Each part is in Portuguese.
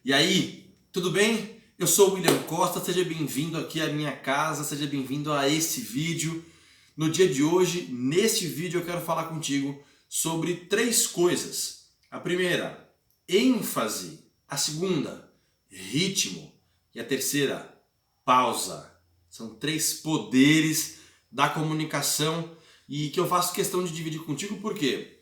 E aí, tudo bem? Eu sou o William Costa, seja bem-vindo aqui à minha casa, seja bem-vindo a esse vídeo. No dia de hoje, neste vídeo eu quero falar contigo sobre três coisas. A primeira, ênfase. A segunda, ritmo. E a terceira, pausa. São três poderes da comunicação e que eu faço questão de dividir contigo porque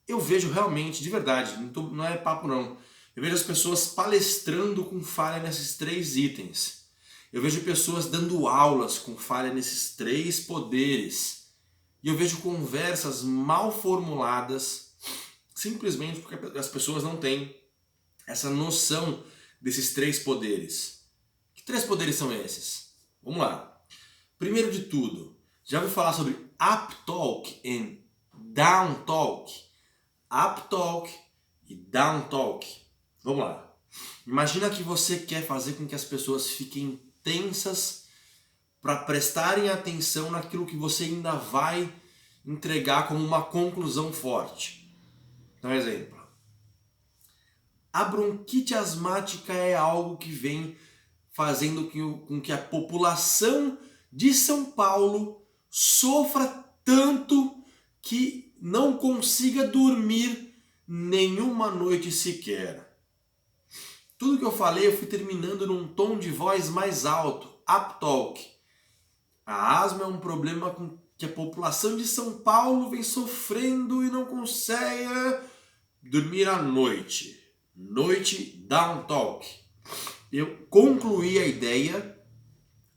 eu vejo realmente, de verdade, não é papo não, eu vejo as pessoas palestrando com falha nesses três itens. Eu vejo pessoas dando aulas com falha nesses três poderes. E eu vejo conversas mal formuladas simplesmente porque as pessoas não têm essa noção desses três poderes. Que três poderes são esses? Vamos lá. Primeiro de tudo, já ouviu falar sobre up talk e down talk? Up talk e down talk. Vamos lá. Imagina que você quer fazer com que as pessoas fiquem tensas para prestarem atenção naquilo que você ainda vai entregar como uma conclusão forte. Então, exemplo. A bronquite asmática é algo que vem fazendo com que a população de São Paulo sofra tanto que não consiga dormir nenhuma noite sequer. Tudo que eu falei eu fui terminando num tom de voz mais alto, up talk. A asma é um problema com que a população de São Paulo vem sofrendo e não consegue dormir à noite. Noite down talk. Eu concluí a ideia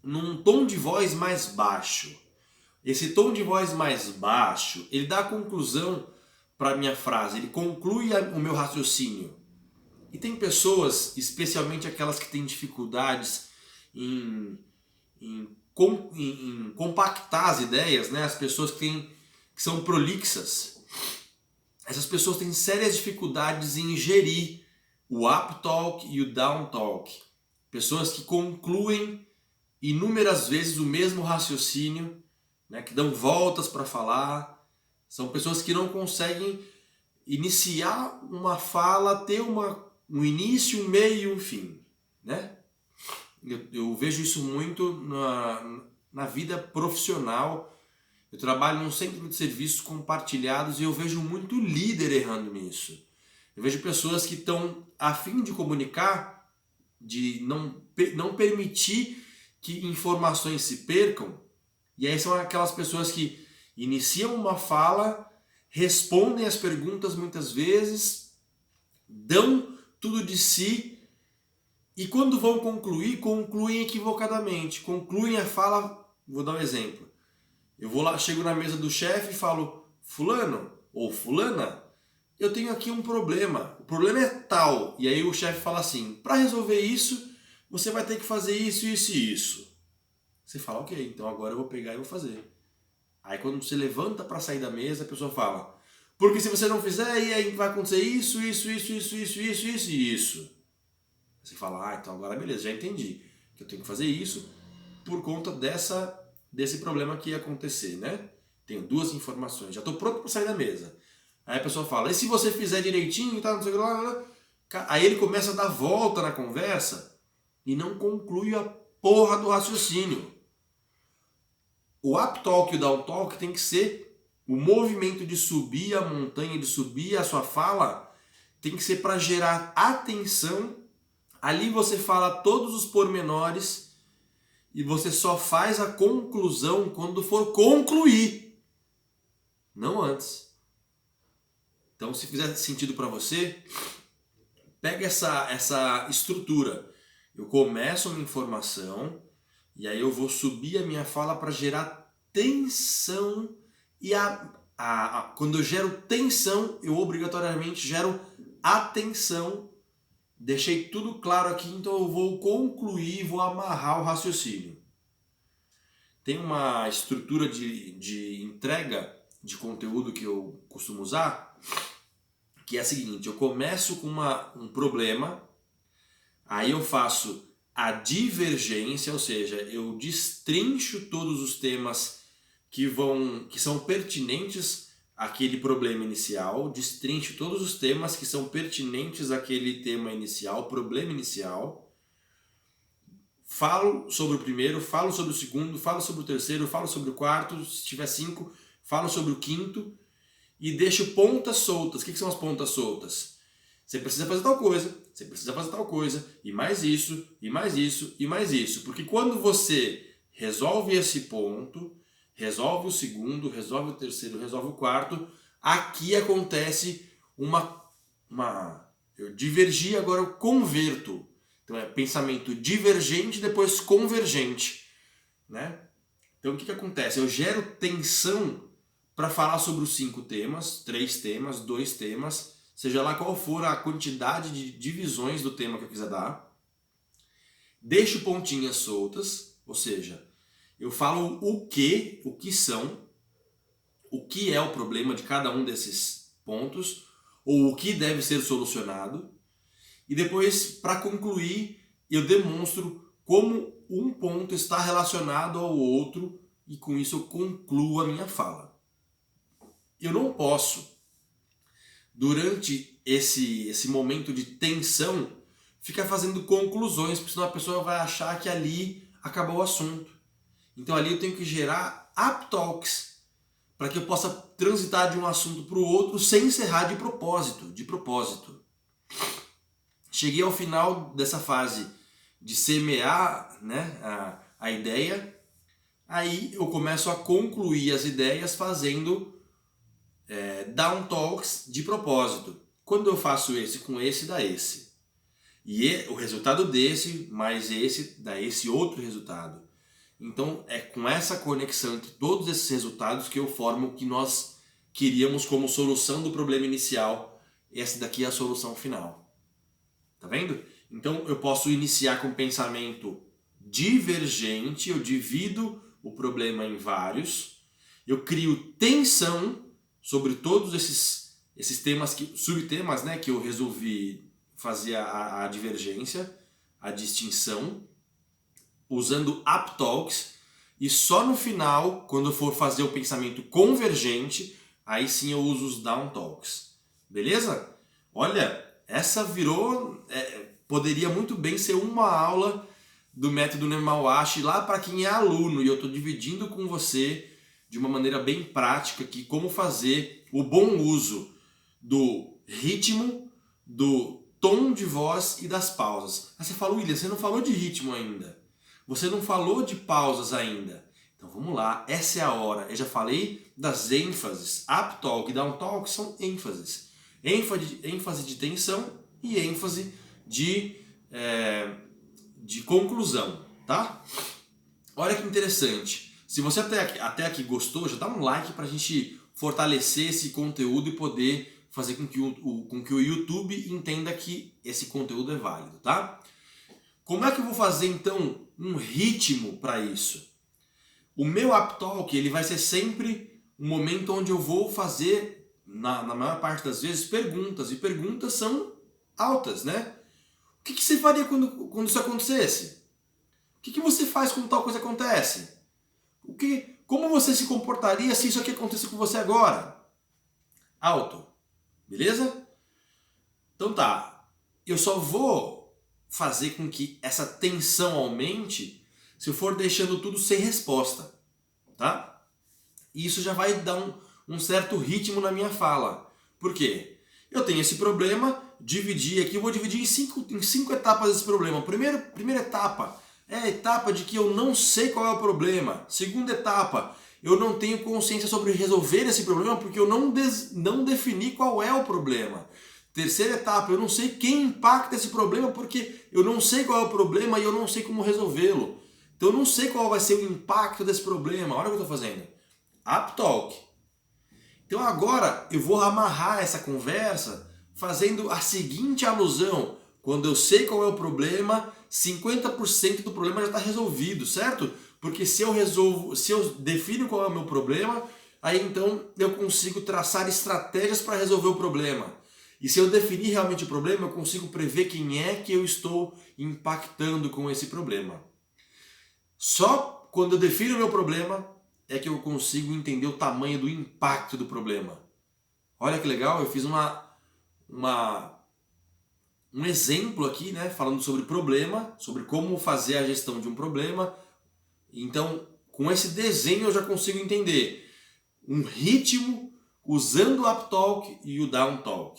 num tom de voz mais baixo. Esse tom de voz mais baixo, ele dá a conclusão para a minha frase, ele conclui o meu raciocínio. E tem pessoas, especialmente aquelas que têm dificuldades em compactar as ideias, né? As pessoas que são prolixas, essas pessoas têm sérias dificuldades em gerir o up talk e o down talk. Pessoas que concluem inúmeras vezes o mesmo raciocínio, né? Que dão voltas para falar. São pessoas que não conseguem iniciar uma fala, ter um início, um meio e um fim, né? Eu vejo isso muito na vida profissional. Eu trabalho num centro de serviços compartilhados e eu vejo muito líder errando nisso. Eu vejo pessoas que estão a fim de comunicar, de não permitir que informações se percam. E aí são aquelas pessoas que iniciam uma fala, respondem as perguntas muitas vezes, dão tudo de si e quando vão concluir, concluem equivocadamente. Concluem a fala, vou dar um exemplo. Eu vou lá, chego na mesa do chefe e falo, fulano ou fulana, eu tenho aqui um problema. O problema é tal. E aí o chefe fala assim, para resolver isso, você vai ter que fazer isso, isso e isso. Você fala, ok, então agora eu vou pegar e vou fazer. Aí quando você levanta para sair da mesa, a pessoa fala, porque se você não fizer, aí vai acontecer isso, isso, isso, isso, isso, isso, isso e isso. Você fala, então agora beleza, já entendi que eu tenho que fazer isso por conta desse problema que ia acontecer, né? Tenho duas informações, já estou pronto para sair da mesa. Aí a pessoa fala, e se você fizer direitinho e tal, não sei o que lá. Aí ele começa a dar volta na conversa e não conclui a porra do raciocínio. O up talk e o down talk tem que ser o movimento de subir a montanha, de subir a sua fala, tem que ser para gerar atenção. Ali você fala todos os pormenores e você só faz a conclusão quando for concluir, não antes. Então, se fizer sentido para você, pega essa estrutura. Eu começo uma informação e aí eu vou subir a minha fala para gerar tensão e quando eu gero tensão, eu obrigatoriamente gero atenção. Deixei tudo claro aqui, então eu vou concluir, vou amarrar o raciocínio. Tem uma estrutura de entrega de conteúdo que eu costumo usar, que é a seguinte, eu começo com um problema, aí eu faço a divergência, ou seja, eu destrincho todos os temas que são pertinentes aquele problema inicial, destrincho todos os temas que são pertinentes àquele tema inicial, problema inicial. Falo sobre o primeiro, falo sobre o segundo, falo sobre o terceiro, falo sobre o quarto, se tiver 5, falo sobre o quinto e deixo pontas soltas. O que são as pontas soltas? Você precisa fazer tal coisa, você precisa fazer tal coisa, e mais isso, e mais isso, e mais isso. Porque quando você resolve esse ponto, resolve o segundo, resolve o terceiro, resolve o quarto, aqui acontece eu divergi, agora eu converto. Então é pensamento divergente, depois convergente, né? Então o que acontece? Eu gero tensão para falar sobre os 5 temas, 3 temas, 2 temas, seja lá qual for a quantidade de divisões do tema que eu quiser dar. Deixo pontinhas soltas, ou seja, eu falo o que são, o que é o problema de cada um desses pontos, ou o que deve ser solucionado. E depois, para concluir, eu demonstro como um ponto está relacionado ao outro e com isso eu concluo a minha fala. Eu não posso, durante esse momento de tensão, ficar fazendo conclusões, porque senão a pessoa vai achar que ali acabou o assunto. Então ali eu tenho que gerar uptalks, para que eu possa transitar de um assunto para o outro sem encerrar de propósito. Cheguei ao final dessa fase de semear, né, a ideia, aí eu começo a concluir as ideias fazendo down talks de propósito. Quando eu faço esse com esse, dá esse. E o resultado desse, mais esse, dá esse outro resultado. Então é com essa conexão entre todos esses resultados que eu formo o que nós queríamos como solução do problema inicial. Essa daqui é a solução final. Tá vendo? Então eu posso iniciar com pensamento divergente, eu divido o problema em vários, eu crio tensão sobre todos esses temas, subtemas, né, que eu resolvi fazer a divergência, a distinção, usando uptalks, e só no final, quando eu for fazer o pensamento convergente, aí sim eu uso os downtalks. Beleza? Olha, essa virou... poderia muito bem ser uma aula do método Nemawashi lá para quem é aluno, e eu estou dividindo com você de uma maneira bem prática aqui como fazer o bom uso do ritmo, do tom de voz e das pausas. Aí você fala, William, você não falou de ritmo ainda. Você não falou de pausas ainda. Então vamos lá, essa é a hora. Eu já falei das ênfases. Uptalk e downtalk são ênfases. ênfase de tensão e ênfase de conclusão, tá? Olha que interessante. Se você até aqui gostou, já dá um like para a gente fortalecer esse conteúdo e poder fazer com que o YouTube entenda que esse conteúdo é válido, tá? Como é que eu vou fazer então um ritmo para isso? O meu uptalk ele vai ser sempre um momento onde eu vou fazer, na maior parte das vezes, perguntas. E perguntas são altas, né? O que você faria quando isso acontecesse? O que você faz quando tal coisa acontece? Como você se comportaria se isso aqui acontecesse com você agora? Alto. Beleza? Então tá. Eu só vou fazer com que essa tensão aumente se eu for deixando tudo sem resposta. Tá? E isso já vai dar um certo ritmo na minha fala. Por quê? Eu tenho esse problema, dividi aqui, eu vou dividir em cinco etapas esse problema. Primeira etapa é a etapa de que eu não sei qual é o problema. Segunda etapa, eu não tenho consciência sobre resolver esse problema porque eu não defini qual é o problema. Terceira etapa, eu não sei quem impacta esse problema porque eu não sei qual é o problema e eu não sei como resolvê-lo. Então eu não sei qual vai ser o impacto desse problema. Olha o que eu estou fazendo. Uptalk. Então agora eu vou amarrar essa conversa fazendo a seguinte alusão. Quando eu sei qual é o problema, 50% do problema já está resolvido, certo? Porque se eu defino qual é o meu problema, aí então eu consigo traçar estratégias para resolver o problema. E se eu definir realmente o problema, eu consigo prever quem é que eu estou impactando com esse problema. Só quando eu defino o meu problema é que eu consigo entender o tamanho do impacto do problema. Olha que legal, eu fiz um exemplo aqui, né, falando sobre problema, sobre como fazer a gestão de um problema. Então, com esse desenho eu já consigo entender um ritmo usando o up talk e o down talk.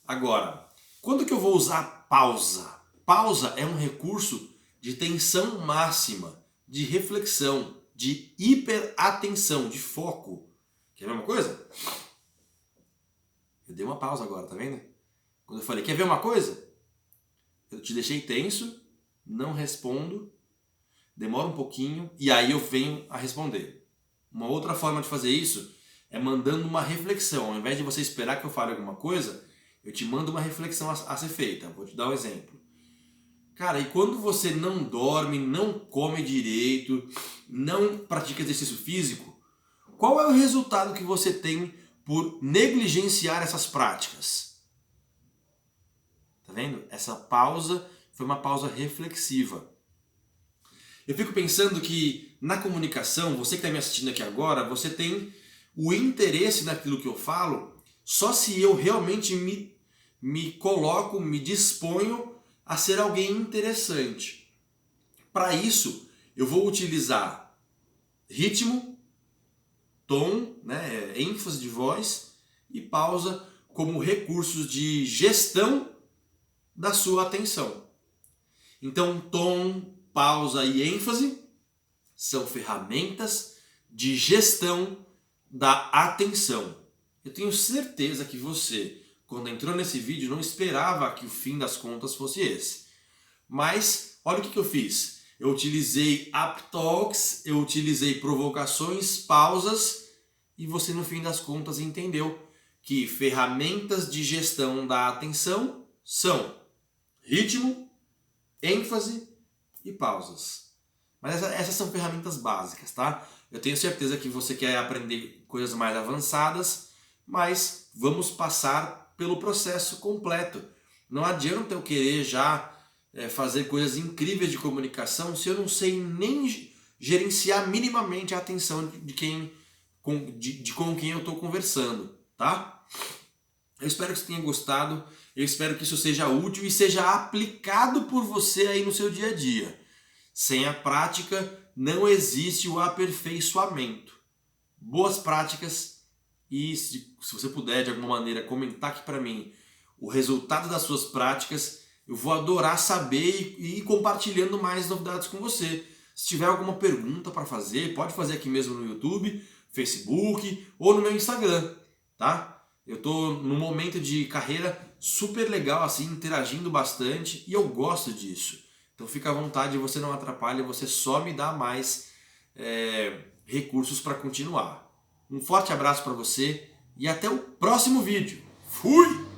Agora, quando que eu vou usar pausa? Pausa é um recurso de tensão máxima, de reflexão, de hiperatenção, de foco. Quer ver uma coisa? Eu dei uma pausa agora, tá vendo? Quando eu falei, quer ver uma coisa? Eu te deixei tenso, não respondo, demora um pouquinho e aí eu venho a responder. Uma outra forma de fazer isso é mandando uma reflexão. Ao invés de você esperar que eu fale alguma coisa, eu te mando uma reflexão a ser feita. Vou te dar um exemplo. Cara, e quando você não dorme, não come direito, não pratica exercício físico, qual é o resultado que você tem por negligenciar essas práticas? Tá vendo? Essa pausa foi uma pausa reflexiva. Eu fico pensando que na comunicação, você que está me assistindo aqui agora, você tem o interesse naquilo que eu falo só se eu realmente me coloco, me disponho a ser alguém interessante. Para isso, eu vou utilizar ritmo, tom, né, ênfase de voz e pausa como recursos de gestão da sua atenção. Então, tom, pausa e ênfase são ferramentas de gestão da atenção. Eu tenho certeza que você, quando entrou nesse vídeo, não esperava que o fim das contas fosse esse. Mas, olha o que eu fiz. Eu utilizei up talks, eu utilizei provocações, pausas, e você, no fim das contas, entendeu que ferramentas de gestão da atenção são ritmo, ênfase e pausas. Mas essas são ferramentas básicas, tá? Eu tenho certeza que você quer aprender coisas mais avançadas, mas vamos passar pelo processo completo. Não adianta eu querer já fazer coisas incríveis de comunicação se eu não sei nem gerenciar minimamente a atenção com quem eu estou conversando, tá? Eu espero que você tenha gostado, eu espero que isso seja útil e seja aplicado por você aí no seu dia a dia. Sem a prática não existe o aperfeiçoamento. Boas práticas e se você puder de alguma maneira comentar aqui para mim o resultado das suas práticas, eu vou adorar saber e ir compartilhando mais novidades com você. Se tiver alguma pergunta para fazer, pode fazer aqui mesmo no YouTube, Facebook ou no meu Instagram, tá? Eu tô num momento de carreira super legal, assim, interagindo bastante e eu gosto disso. Então fica à vontade, você não atrapalha, você só me dá mais recursos para continuar. Um forte abraço para você e até o próximo vídeo. Fui!